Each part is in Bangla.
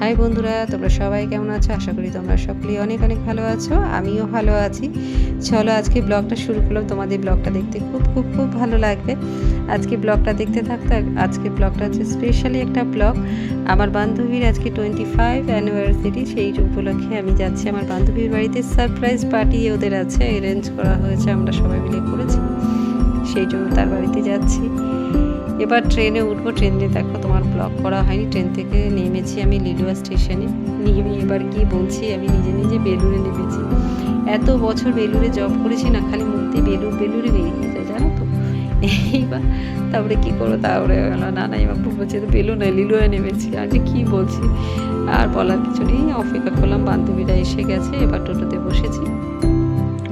হাই বন্ধুরা, তোমরা সবাই কেমন আছো? আশা করি তোমরা সকলেই অনেক অনেক ভালো আছো। আমিও ভালো আছি। চলো আজকে ব্লগটা শুরু করলাম। তোমাদের ব্লগটা দেখতে খুব খুব খুব ভালো লাগবে। আজকে ব্লগটা দেখতে থাকতে, আজকে ব্লগটা হচ্ছে স্পেশালি একটা ব্লগ। আমার বান্ধবীর আজকে 25 অ্যানিভার্সারি, সেই উপলক্ষে আমি যাচ্ছি আমার বান্ধবীর বাড়িতে। সারপ্রাইজ পার্টি ওদের আছে, অ্যারেঞ্জ করা হয়েছে, আমরা সবাই মিলে করেছি, সেই জন্য তার বাড়িতে যাচ্ছি। এবার ট্রেনে উঠবো। ট্রেনে দেখো তোমার ব্লগ করা হয়নি, ট্রেন থেকে নেমেছি আমি লিলুয়া স্টেশনে। নেমে এবার কি বলছি, আমি নিজে নিজে বেলুড়ে নেমেছি। এত বছর বেলুড়ে জব করেছি না, খালি মুক্তি বেলুড়ে বেরিয়ে যায়, জানো তো। এইবার তারপরে কী করবো, তারপরে না এবার বলছি তো বেলুড় নয়, লিলুয়ায় নেমেছি। আজ কী বলছি, আর বলার কিছু নেই। অপেক্ষা করলাম, বান্ধবীরা এসে গেছে। এবার টোটোতে বসেছি।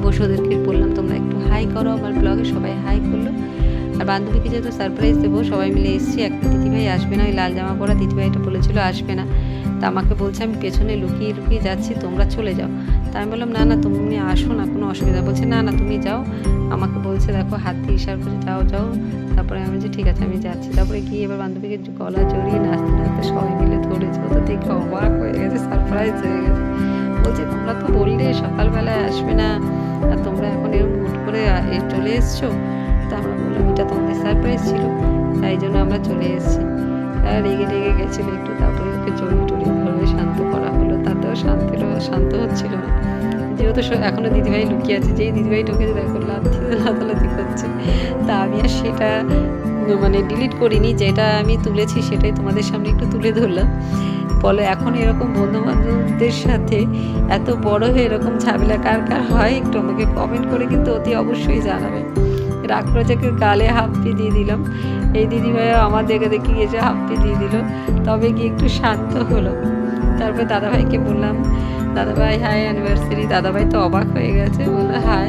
বসে ওদেরকে বললাম তোমরা একটু হাই করো আমার ব্লগে। সবাই হাই করলো। আর বান্ধবীকে যেহেতু সারপ্রাইজ দেবো, সবাই মিলে এসেছি। একটা দিদিভাই আসবে না, ওই লাল জামা পরা দিদিভাইটা বলেছিল আসবে না। তা আমাকে বলছে আমি পেছনে লুকিয়ে লুকিয়ে যাচ্ছি, তোমরা চলে যাও। তা আমি বললাম না তুমি আসো না, কোনো অসুবিধা। বলছে না তুমি যাও। আমাকে বলছে দেখো হাত দিয়ে ইশারা করে যাও। তারপরে আমি বলছি ঠিক আছে আমি যাচ্ছি। তারপরে গিয়ে এবার বান্ধবীকে গলা জড়িয়ে নাচতে নাচতে সবাই মিলে ধরেছে। ও তো দেখে অবাক হয়ে গেছে, সারপ্রাইজ হয়ে গেছে। বলছে তোমরা তো বললে সকালবেলায় আসবে না, আর তোমরা এখন এরকম হুট করে চলে এসছো। তা আমরা বললাম এটা তোমাদের সারপ্রাইজ ছিল, তাই জন্য আমরা চলে এসেছি। রেগে গেছিলো একটু। তারপরে ওকে জড়িয়ে ধরে শান্ত করা হলো। তাতেও শান্ত হচ্ছিল না, যেহেতু এখনও দিদিভাই লুকিয়ে আছে। যেই দিদিভাই ঢুকেছে দেখো লাথালাথি করছে। তা আমি আর সেটা ডিলিট করিনি, যেটা আমি তুলেছি সেটাই তোমাদের সামনে একটু তুলে ধরলাম। বলো এখন এরকম বন্ধুবান্ধবদের সাথে এত বড় হয়ে এরকম ঝামেলা কার হয়, একটু আমাকে কমেন্ট করে কিন্তু অতি অবশ্যই জানাবে। রাগ করে যে গালে হাপ্পি দিয়ে দিলাম। এই দিদিভাইও আমার দেখে এসে হাপ্পি দিয়ে দিল, তবে কি একটু শান্ত হলো। তারপরে দাদাভাইকে বললাম দাদাভাই হাই অ্যানিভার্সারি। দাদাভাই তো অবাক হয়ে গেছে, বললো হাই।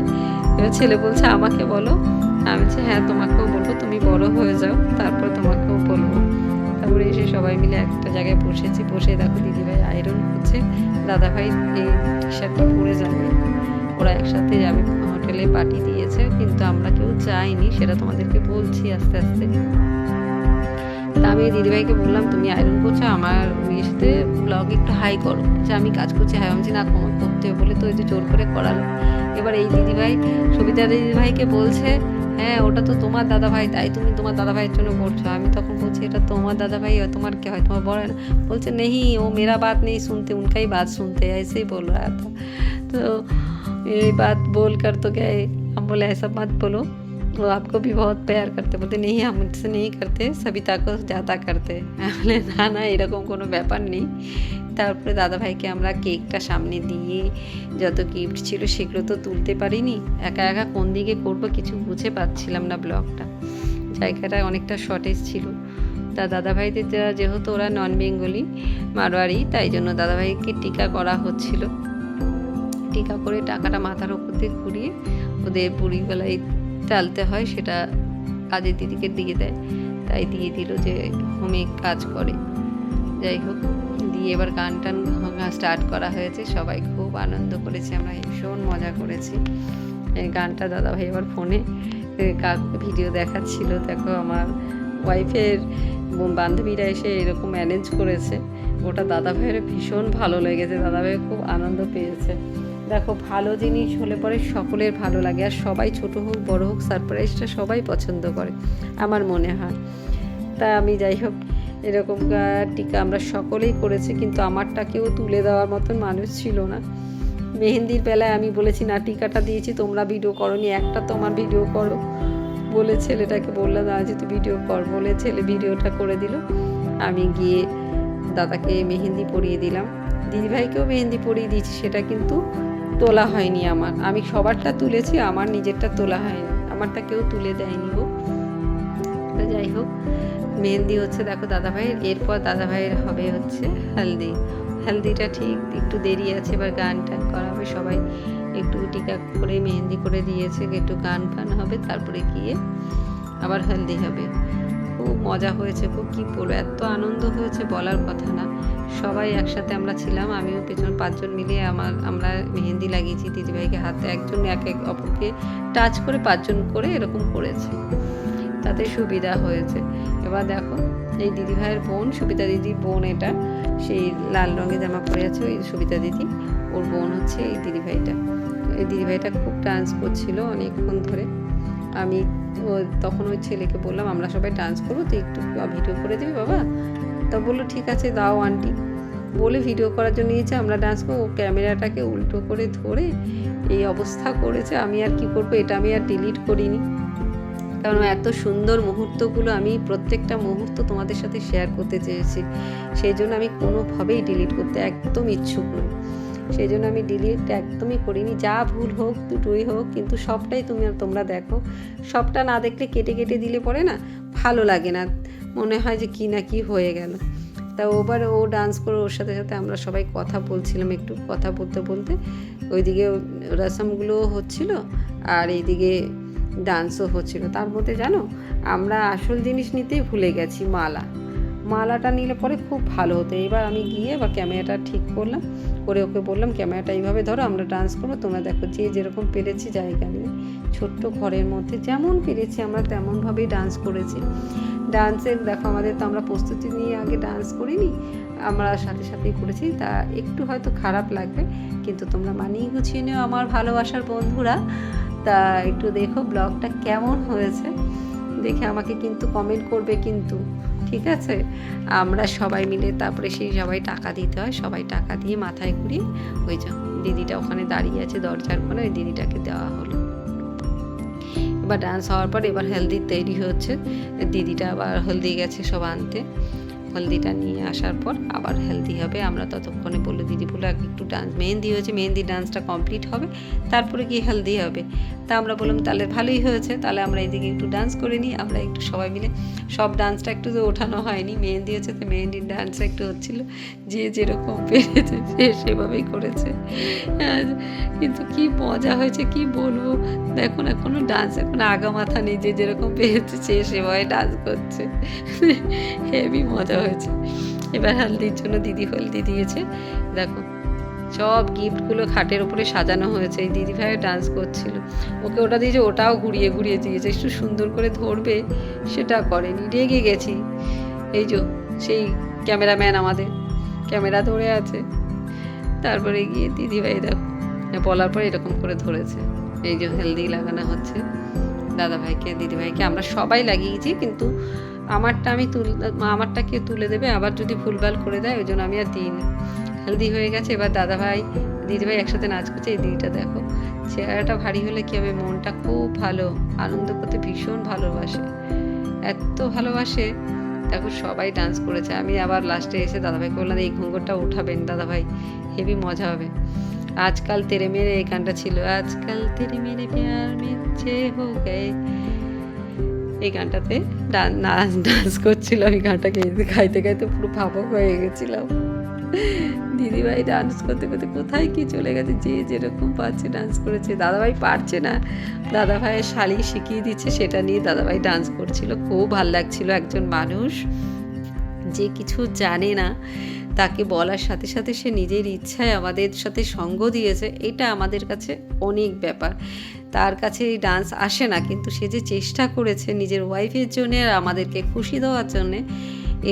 এবার ছেলে বলছে আমাকে বলো। আমি বলছি হ্যাঁ তোমাকেও বলবো, তুমি বড় হয়ে যাও, তারপর তোমাকেও বলবো। তারপরে এসে সবাই মিলে একটা জায়গায় বসেছি। বসে দেখো দিদিভাই আয়রন করছে। দাদাভাই এই টি শার্টটা পরে যাবে, ওরা একসাথে যাবে। হোটেলে পার্টি দিয়েছে, কিন্তু আমরা কেউ যাইনি, সেটা তোমাদেরকে বলছি আস্তে আস্তে। তা আমি দিদিভাইকে বললাম তুমি আয়রন করছো, আমার মেয়ের সাথে ব্লগে একটু হাই করো। যে আমি কাজ করছি, হাই আমি না করতে বলে তো এই যে জোর করে করালো। এবার এই দিদিভাই সবিতা দিদিভাইকে বলছে হ্যাঁ ওটা তো তোমার দাদাভাই, তাই তুমি তোমার দাদাভাইয়ের জন্য করছো। আমি তখন বলছি এটা তোমার দাদাভাই, তোমার কে হয়, তোমার বড় না। বলছে নেই ও মেরা বাত নেই শুনতে, উনকাই বাত শুনতে, ऐसे बोल रहा था। तो ये बात बोल कर तो क्या है, हम बोले ऐसा मत बोलो, वो आपको भी बहुत प्यार करते। बोलते नहीं हम मुझसे नहीं करते, सबिता को ज़्यादा करते। বলে না এরকম কোনো ব্যাপার নেই। তারপরে দাদাভাইকে আমরা কেকটা সামনে দিয়ে যত গিফট ছিল সেগুলো তো তুলতে পারিনি। একা কোন দিকে করবো কিছু বুঝে পাচ্ছিলাম না। ব্লগটা জায়গাটা অনেকটা শর্টেজ ছিল। তা দাদাভাইদের যেহেতু ওরা নন বেঙ্গলি মারোয়ারি, তাই জন্য দাদাভাইকে টিকা করা হচ্ছিল। টিকা করে টাকাটা মাথার উপর দিয়ে ঘুরিয়ে ওদের বুড়ি গলায় টালতে হয়, সেটা কাজের দিদিকে দিয়ে দেয়। তাই দিয়ে দিল যে হোমে কাজ করে। যাই হোক, দিয়ে এবার গান স্টার্ট করা হয়েছে। সবাই খুব আনন্দ করেছে, আমরা ভীষণ মজা করেছি। এই গানটা দাদাভাই এবার ফোনে ভিডিও দেখাচ্ছিল। দেখো আমার ওয়াইফের বান্ধবীরা এসে এরকম ম্যানেজ করেছে, ওটা দাদাভাইয়ের ভীষণ ভালো লেগেছে। দাদাভাই খুব আনন্দ পেয়েছে। দেখো ভালো জিনিস হলে পরে সকলের ভালো লাগে, আর সবাই ছোট হোক বড় হোক সারপ্রাইজটা সবাই পছন্দ করে আমার মনে হয়। তা আমি যাই হোক এরকম টিকা আমরা সকলেই করেছি, কিন্তু আমারটা কেউ তুলে দেওয়ার মতন মানুষ ছিল না। মেহেন্দির বেলায় আমি বলেছি না টিকাটা দিয়েছি তোমরা ভিডিও করোনি, একটা তোমার ভিডিও করো বলে ছেলেটাকে বললাম যে তুই ভিডিও কর বলে, ছেলে ভিডিওটা করে দিল। আমি গিয়ে দাদাকে মেহেন্দি পরিয়ে দিলাম, দিদিভাইকেও মেহেন্দি পরিয়ে দিয়েছি। সেটা কিন্তু তোলা হয়নি আমার, আমি সবারটা তুলেছি, আমার নিজেরটা তোলা হয়নি, আমারটা কেউ তুলে দেয়নি গো। যাই হোক মেহেন্দি হচ্ছে দেখো দাদাভাইয়ের। এরপর দাদাভাইয়ের হবে হচ্ছে হলদিটা ঠিক একটু দেরি আছে। এবার গান টান করা হবে, সবাই একটু টিকা করে মেহেন্দি করে দিয়েছে, একটু গান ফান হবে, তারপরে গিয়ে আবার হলদি হবে। খুব মজা হয়েছে, খুব কী বলবো, এত আনন্দ হয়েছে বলার কথা না। সবাই একসাথে আমরা ছিলাম, আমিও পেছন 5 জন মিলে আমরা মেহেন্দি লাগিয়েছি দিদিভাইকে হাতে। একজন এক অপরকে টাচ করে 5 জন করে এরকম করেছে। তাতে সুবিধা হয়েছে। এবার দেখো এই দিদিভাইয়ের বোন, সুবিতা দিদির বোন, এটা সেই লাল রঙের জামা পরে আছে ওই সুবিতা দিদি, ওর বোন হচ্ছে এই দিদিভাইটা। এই দিদিভাইটা খুব ডান্স করছিল অনেকক্ষণ ধরে। আমি তখন ওই ছেলেকে বললাম আমরা সবাই ডান্স করবো, তুই একটু ভিডিও করে দিবি বাবা? তা বললো ঠিক আছে দাও আন্টি, বলে ভিডিও করার জন্য নিয়েছে। আমরা ডান্স করবো, ক্যামেরাটাকে উল্টো করে ধরে এই অবস্থা করেছে। আমি আর কি করবো, এটা আমি আর ডিলিট করিনি, কারণ এত সুন্দর মুহূর্তগুলো আমি প্রত্যেকটা মুহূর্ত তোমাদের সাথে শেয়ার করতে চেয়েছি। সেই জন্য আমি কোনোভাবেই ডিলিট করতে একদম ইচ্ছুক নই, সেই জন্য আমি ডিলিট একদমই করিনি। যা ভুল হোক দুটোই হোক, কিন্তু সবটাই তোমরা দেখো। সবটা না দেখলে কেটে কেটে দিলে পরে না ভালো লাগে না, মনে হয় যে কি না কি হয়ে গেল। তা ও ডান্স করে, ওর সাথে সাথে আমরা সবাই কথা বলছিলাম, একটু কথা বলতে বলতে ওইদিকে রসমগুলো হচ্ছিল আর এইদিকে ডান্সও হচ্ছিল। তার মধ্যে জানো আমরা আসল জিনিস নিতেই ভুলে গেছি, মালাটা নিলে পরে খুব ভালো হতো। এবার আমি গিয়ে এবার ক্যামেরাটা ঠিক করলাম, করে ওকে বললাম ক্যামেরাটা এইভাবে ধরো, আমরা ডান্স করবো, তোমরা দেখো। যে যেরকম পেরেছি জায়গা নিয়ে, ছোট্ট ঘরের মধ্যে যেমন পেরেছি আমরা তেমনভাবেই ডান্স করেছি। ডান্সের দেখো আমাদের তো আমরা প্রস্তুতি নিয়ে আগে ডান্স করিনি, আমরা সাথে সাথেই করেছি। তা একটু হয়তো খারাপ লাগবে, কিন্তু তোমরা মানিয়ে গুছিয়ে নিও আমার ভালোবাসার বন্ধুরা। তা একটু দেখো ব্লগটা কেমন হয়েছে, দেখে আমাকে কিন্তু কমেন্ট করবে কিন্তু, ঠিক আছে? আমরা সবাই মিলে তারপরে সেই সবাই টাকা দিতে হয়, সবাই টাকা দিয়ে মাথায় ঘুরিয়ে ওই যে দিদিটা ওখানে দাঁড়িয়ে আছে দরজার কোণে, ওই দিদিটাকে দেওয়া হলো। এবার ডান্স হওয়ার পর এবার হলদি তৈরি হচ্ছে, দিদিটা আবার হলদি গেছে সব আনতে, হলদিটা নিয়ে আসার পর আবার হেলদি হবে। আমরা ততক্ষণে বললো দিদি বললো একটু ডান্স, মেহেন্দি হয়েছে, মেহেন্দি ডান্সটা কমপ্লিট হবে, তারপরে গিয়ে হেলদি হবে। তা আমরা বললাম তাহলে ভালোই হয়েছে, তাহলে আমরা এইদিকে একটু ডান্স করে নিই। আমরা একটু সবাই মিলে, সব ডান্সটা একটু তো ওঠানো হয়নি, মেহেন্দি হচ্ছে তো মেহেন্দির ডান্সটা একটু হচ্ছিলো, যে যেরকম পেরেছে সে সেভাবেই করেছে। কিন্তু কি মজা হয়েছে কি বলবো, দেখো না কোনো ডান্স এখন আগা মাথা নেই, যে যেরকম পেরেছে সে সেভাবে ডান্স করছে, হেভি মজা হয়েছে। এবার হলদির জন্য দিদি হলদি দিয়েছে, দেখো সব গিফটগুলো খাটের উপরে সাজানো হয়েছে। এই দিদিভাইও ডান্স করছিল, ওকে ওটা দিয়েছে, ওটাও ঘুরিয়ে ঘুরিয়ে দিয়েছে, একটু সুন্দর করে ধরবে সেটা করেনি, রেগে গেছি। এই যে সেই ক্যামেরাম্যান আমাদের ক্যামেরা ধরে আছে, তারপরে গিয়ে দিদিভাই দেখো বলার পরে এরকম করে ধরেছে। এই যে হেলদি লাগানো হচ্ছে দাদাভাইকে দিদিভাইকে, আমরা সবাই লাগিয়েছি, কিন্তু আমারটা কে তুলে দেবে আবার যদি ভুলভাল করে দেয়, ওই জন্য আমি আর দিইনি। হেলদি হয়ে গেছে, এবার দাদাভাই দিদিভাই একসাথে নাচ করছে। এই দিদিটা দেখো, চেহারাটা ভারী হলে কী হবে, মনটা খুব ভালো, আনন্দ করতে ভীষণ ভালোবাসে, এত ভালোবাসে। দেখো সবাই ডান্স করেছে। আমি আবার লাস্টে এসে দাদাভাইকে বললাম এই ঘুঙ্গরটা উঠাবেন দাদাভাই, হেভি মজা হবে। আজকাল তেরে মেরে এই গানটা ছিল, আজকাল তেরে মেরে প্যার মিছে হো গায়ে, এই গানটাতে ডান্স করছিল। আমি গানটা গাইতে গাইতে পুরো ভাবক হয়ে গেছিলাম। দিদিভাই ডান্স করতে করতে কোথায় কি চলে গেছে, যে যেরকম পারছে ডান্স করেছে। দাদাভাই পারছে না, দাদাভাইয়ের শালি শিখিয়ে দিচ্ছে, সেটা নিয়ে দাদাভাই ডান্স করছিল, খুব ভাল লাগছিল। একজন মানুষ যে কিছু জানে না তাকে বলার সাথে সাথে সে নিজের ইচ্ছায় আমাদের সাথে সঙ্গ দিয়েছে, এটা আমাদের কাছে অনেক ব্যাপার। তার কাছে এই ডান্স আসে না, কিন্তু সে যে চেষ্টা করেছে নিজের ওয়াইফের জন্যে আর আমাদেরকে খুশি দেওয়ার জন্যে,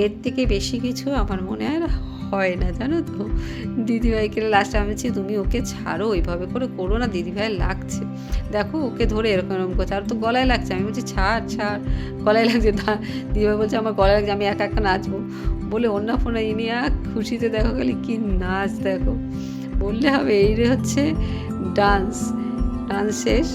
এর থেকে বেশি কিছু আমার মনে হয় না, জানো তো। দিদিভাইকে লাস্টে আমি বলছি তুমি ওকে ছাড়ো, ওইভাবে করে করো না, দিদিভাইয়ের লাগছে। দেখো ওকে ধরে এরকম এরকম করছে, আর তো গলায় লাগছে। আমি বলছি ছাড় গলায় লাগছে। দিদিভাই বলছে আমার গলায় লাগছে, আমি একা একা নাচবো বলে অন্য ফোনে নিয়ে খুশিতে দেখো খালি কি নাচ, দেখো বললে হবে। এই হচ্ছে ডান্স শেষ।